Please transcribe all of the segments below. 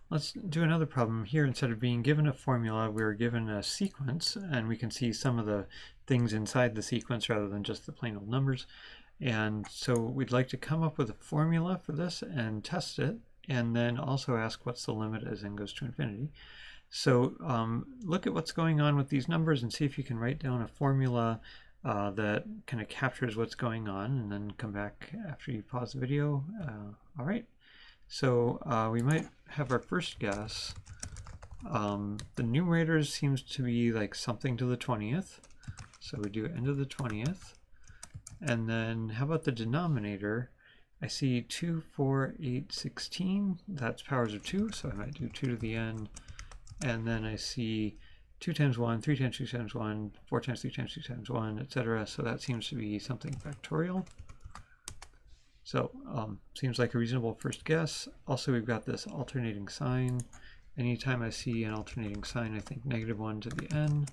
Let's do another problem here. Instead of being given a formula, we're given a sequence, and we can see some of the things inside the sequence rather than just the plain old numbers. And so we'd like to come up with a formula for this and test it, and then also ask what's the limit as n goes to infinity. So look at what's going on with these numbers and see if you can write down a formula that kind of captures what's going on, and then come back after you pause the video. All right. So we might have our first guess. The numerator seems to be like something to the 20th. So we do n to the 20th. And then how about the denominator? I see 2, 4, 8, 16. That's powers of 2, so I might do 2 to the n. And then I see 2 times 1, 3 times 2 times 1, 4 times 3 times 2 times 1, etc. So that seems to be something factorial. So seems like a reasonable first guess. Also, we've got this alternating sign. Anytime I see an alternating sign, I think -1 to the n.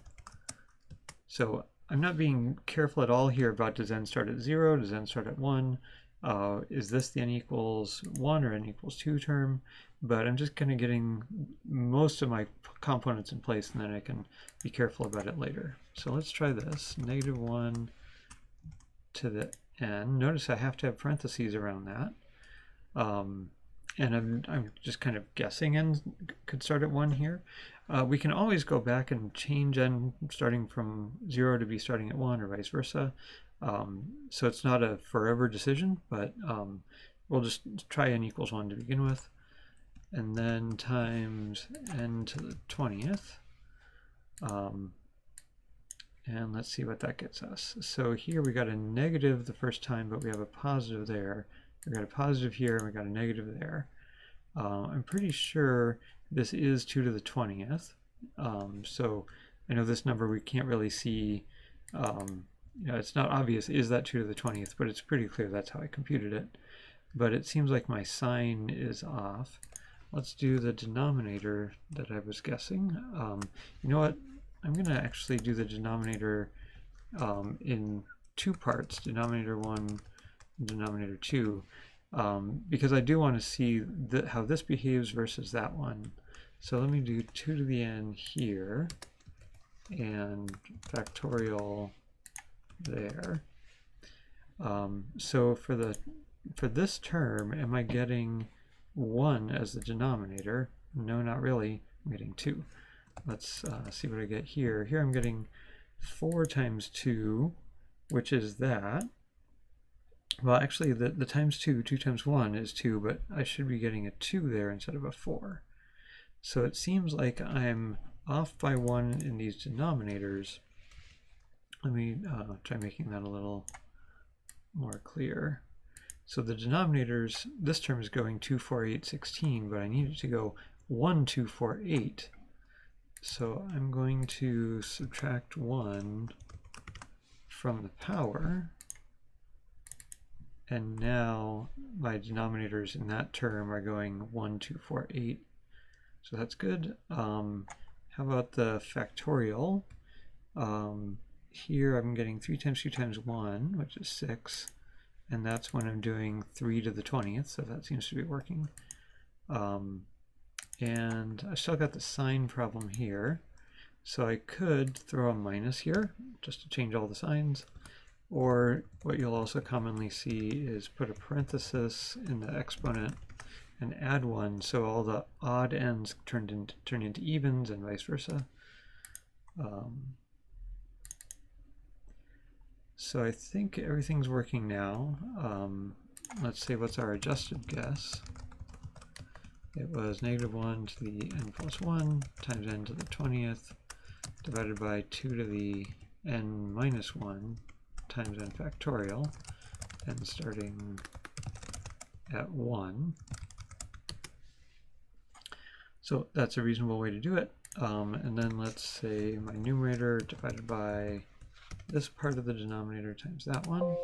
So I'm not being careful at all here about does n start at 0, does n start at 1. Is this the n equals 1 or n equals 2 term? But I'm just kind of getting most of my components in place, and then I can be careful about it later. So let's try this. -1 to the n. Notice I have to have parentheses around that. And I'm just kind of guessing n could start at 1 here. We can always go back and change n starting from 0 to be starting at 1 or vice versa. So it's not a forever decision, but we'll just try n equals 1 to begin with. And then times n to the 20th. And let's see what that gets us. So here we got a negative the first time, but we have a positive there. We got a positive here, and we got a negative there. I'm pretty sure this is 2 to the 20th. So I know this number we can't really see. It's not obvious, is that 2 to the 20th, but it's pretty clear that's how I computed it. But it seems like my sign is off. Let's do the denominator that I was guessing. You know what? I'm going to actually do the denominator in 2 parts, denominator 1, denominator 2, because I do want to see how this behaves versus that one. So let me do 2 to the n here and factorial there. So for this term, am I getting 1 as the denominator? No, not really. I'm getting 2. Let's see what I get here. Here I'm getting 4 times 2, which is that. Well, actually, the times 2 times 1 is 2, but I should be getting a 2 there instead of a 4. So it seems like I'm off by 1 in these denominators. Let me try making that a little more clear. So the denominators, this term is going 2, 4, 8, 16, but I need it to go 1, 2, 4, 8. So I'm going to subtract 1 from the power, and now my denominators in that term are going 1, 2, 4, 8. So that's good. How about the factorial? Here I'm getting 3 times 2 times 1, which is 6, and that's when I'm doing 3 to the 20th, so that seems to be working. And I still got the sign problem here, so I could throw a minus here just to change all the signs, or what you'll also commonly see is put a parenthesis in the exponent and add 1, so all the odd ends turn into evens and vice versa. So I think everything's working now. Let's say what's our adjusted guess. It was -1 to the n plus 1 times n to the 20th divided by 2 to the n minus 1 times n factorial, and starting at 1. So that's a reasonable way to do it. And then let's say my numerator divided by this part of the denominator times that one.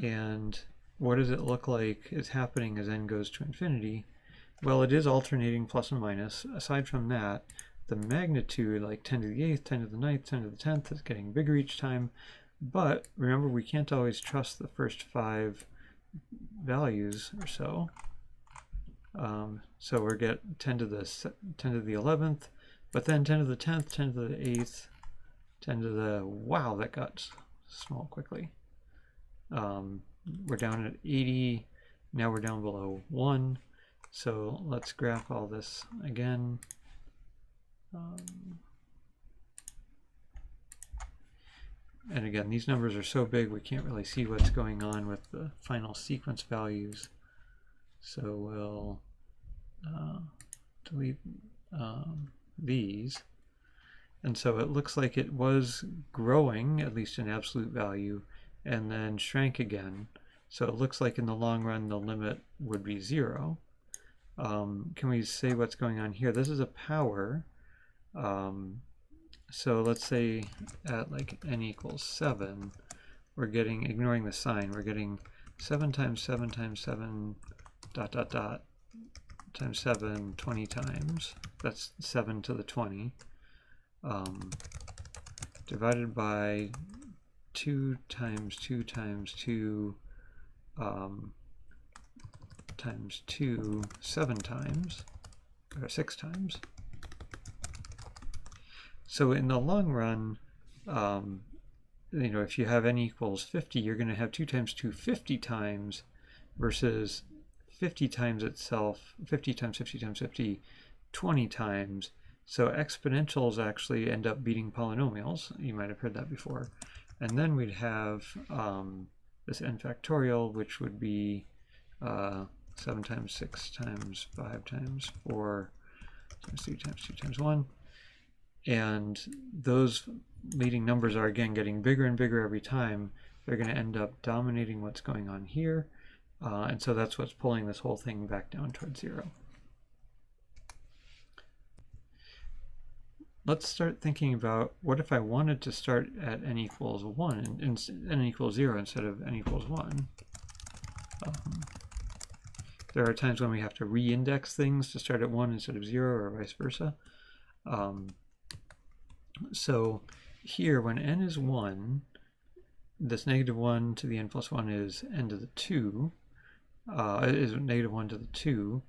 And what does it look like is happening as n goes to infinity? Well, it is alternating plus and minus. Aside from that, the magnitude, like 10 to the 8th, 10 to the 9th, 10 to the 10th, is getting bigger each time. But remember, we can't always trust the first 5 values or so. So we're get 10 to the 11th, but then 10 to the 10th, 10 to the 8th, 10 to the, wow, that got small quickly. We're down at 80, now we're down below 1. So let's graph all this again. And again, these numbers are so big we can't really see what's going on with the final sequence values. So we'll delete these. And so it looks like it was growing, at least in absolute value, and then shrank again. So it looks like in the long run the limit would be 0. Can we say what's going on here? This is a power. So let's say at like n equals 7, we're getting, ignoring the sign, we're getting 7 times 7 times 7 dot dot dot times 7 20 times. That's 7 to the 20. Divided by 2 times 2 times 2 times 2 7 times, or 6 times. So in the long run, you know, if you have n equals 50, you're going to have 2 times 2 50 times versus 50 times itself, 50 times 50 times 50, 20 times. So exponentials actually end up beating polynomials. You might have heard that before. And then we'd have this n factorial, which would be 7 times 6 times 5 times 4 times 3 times 2 times 1. And those leading numbers are again getting bigger and bigger every time. They're going to end up dominating what's going on here. And so that's what's pulling this whole thing back down towards 0. Let's start thinking about what if I wanted to start at n equals 1 and n equals 0 instead of n equals 1. There are times when we have to re-index things to start at 1 instead of 0 or vice versa. So here when n is 1, this negative 1 to the n plus 1 is n to the 2, is negative 1 to the 2,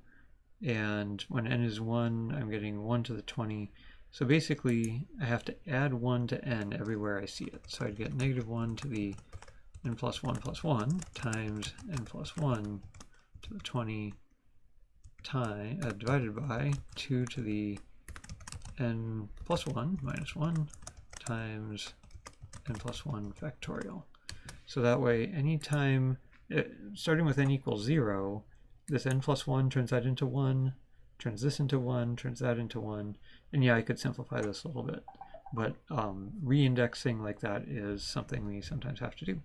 and when n is 1, I'm getting 1 to the 20. So basically, I have to add 1 to n everywhere I see it. So I'd get negative 1 to the n plus 1 times n plus 1 to the 20 divided by 2 to the n plus 1 minus 1 times n plus 1 factorial. So that way, anytime, starting with n equals 0, this n plus 1 turns that into 1, turns this into 1, turns that into 1. And yeah, I could simplify this a little bit, but re-indexing like that is something we sometimes have to do.